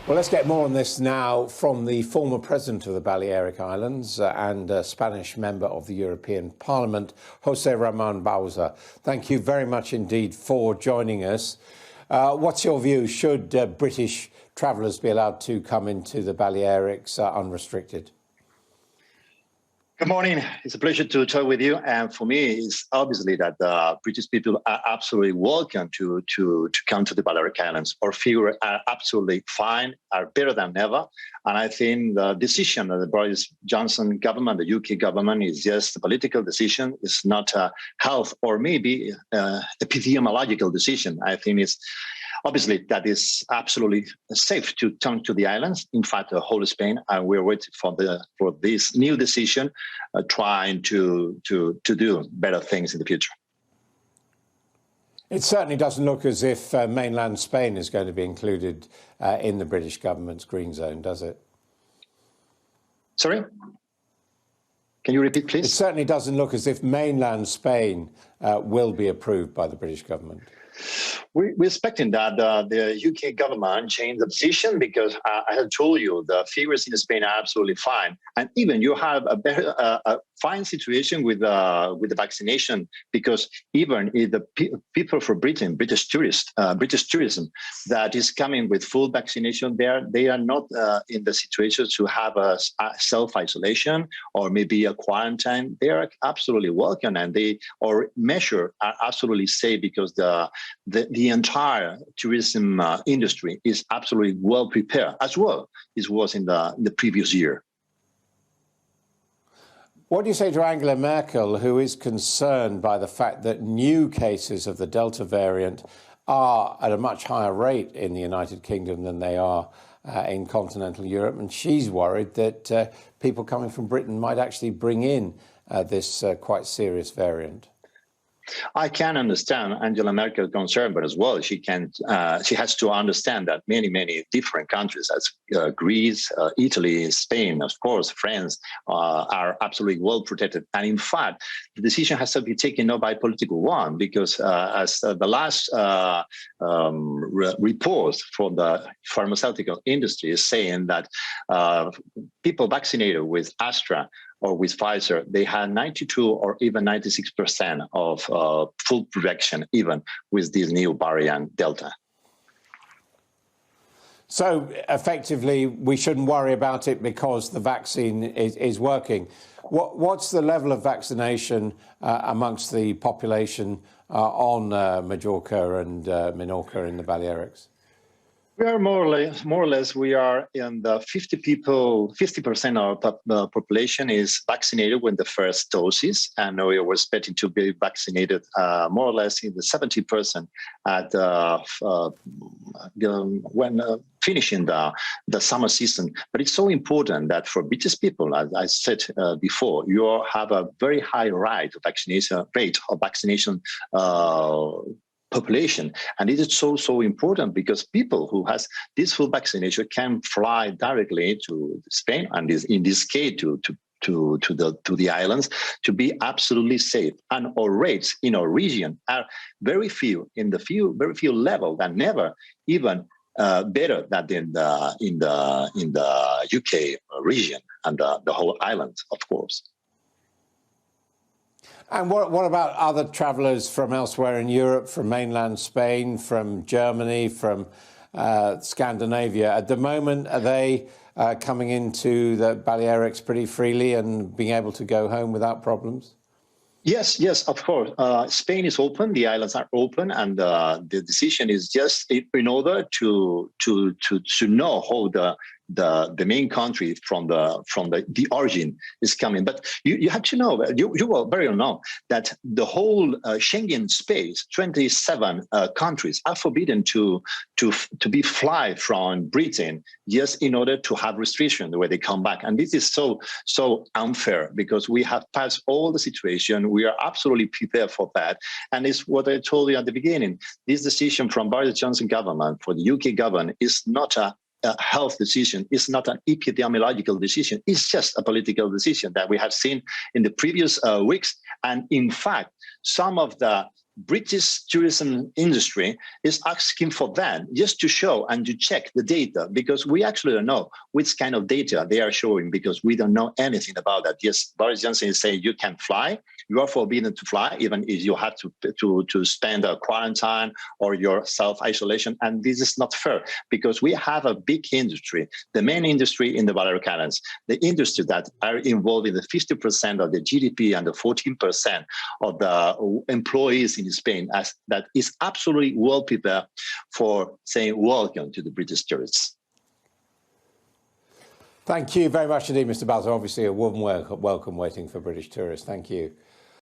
Well, let's get more on this now from the former president of the Balearic Islands and Spanish member of the European Parliament, José Ramón Bauzá. Thank you very much indeed for joining us. What's your view? Should British travellers be allowed to come into the Balearics unrestricted? Good morning. It's a pleasure to talk with you. And for me, it's obviously that the British people are absolutely welcome to come to the Balearic Islands. Our figures are absolutely fine, are better than ever. And I think the decision of the Boris Johnson government, the UK government, is just a political decision. It's not a health or maybe epidemiological decision. I think it's obviously that is absolutely safe to come to the islands. In fact, the whole Spain, and we're waiting for this new decision, trying to do better things in the future. It certainly doesn't look as if mainland Spain is going to be included in the British government's green zone, does it? Sorry? Can you repeat, please? It certainly doesn't look as if mainland Spain will be approved by the British government. We're expecting that the UK government change the position because I have told you the figures in Spain are absolutely fine, and even you have a better, fine situation with the vaccination, because even if the people from Britain, British tourism that is coming with full vaccination, they are not in the situation to have a self-isolation or maybe a quarantine. They are absolutely welcome, and our measures are absolutely safe because the entire tourism industry is absolutely well prepared, as well as was in the previous year. What do you say to Angela Merkel, who is concerned by the fact that new cases of the Delta variant are at a much higher rate in the United Kingdom than they are in continental Europe, and she's worried that people coming from Britain might actually bring in this quite serious variant? I can understand Angela Merkel's concern, but as well, she has to understand that many different countries, as Greece, Italy, Spain, of course, France, are absolutely well protected. And in fact, the decision has to be taken not by political one, because as the last reports from the pharmaceutical industry is saying that people vaccinated with Astra or with Pfizer, they had 92 or even 96% of full protection, even with this new variant Delta. So effectively, we shouldn't worry about it because the vaccine is working. What's the level of vaccination amongst the population on Majorca and Minorca in the Balearics? We are more or less, we are in the 50% of the population is vaccinated with the first doses, and we were expecting to be vaccinated more or less in the 70% at when finishing the summer season. But it's so important that for British people, as I said before, you have a very high rate of vaccination population, and it is so important because people who has this full vaccination can fly directly to Spain, and in this case to the islands, to be absolutely safe. And our rates in our region are very few level than never, even better than in the UK region and the whole island, of course. And what about other travellers from elsewhere in Europe, from mainland Spain, from Germany, from Scandinavia? At the moment, are they coming into the Balearics pretty freely and being able to go home without problems? Yes, of course. Spain is open, the islands are open, and the decision is just in order to know how the main country from the origin is coming. But you have to know, you will very well know that the whole Schengen space, 27 countries are forbidden to be fly from Britain just in order to have restrictions where they come back. And this is so unfair because we have passed all the situation. We are absolutely prepared for that. And it's what I told you at the beginning. This decision from Boris Johnson government for the UK government is not a health decision. It's not an epidemiological decision. It's just a political decision that we have seen in the previous weeks. And in fact, some of the British tourism industry is asking for that just to show and to check the data, because we actually don't know which kind of data they are showing, because we don't know anything about that. Yes, Boris Johnson is saying you can fly, you are forbidden to fly, even if you have to spend a quarantine or your self-isolation. And this is not fair, because we have a big industry, the main industry in the Balearic Islands, the industry that are involved in the 50% of the GDP and the 14% of the employees in Spain, as that is absolutely well prepared for saying welcome to the British tourists. Thank you very much indeed, Mr. Bauzá. Obviously a warm welcome waiting for British tourists. Thank you.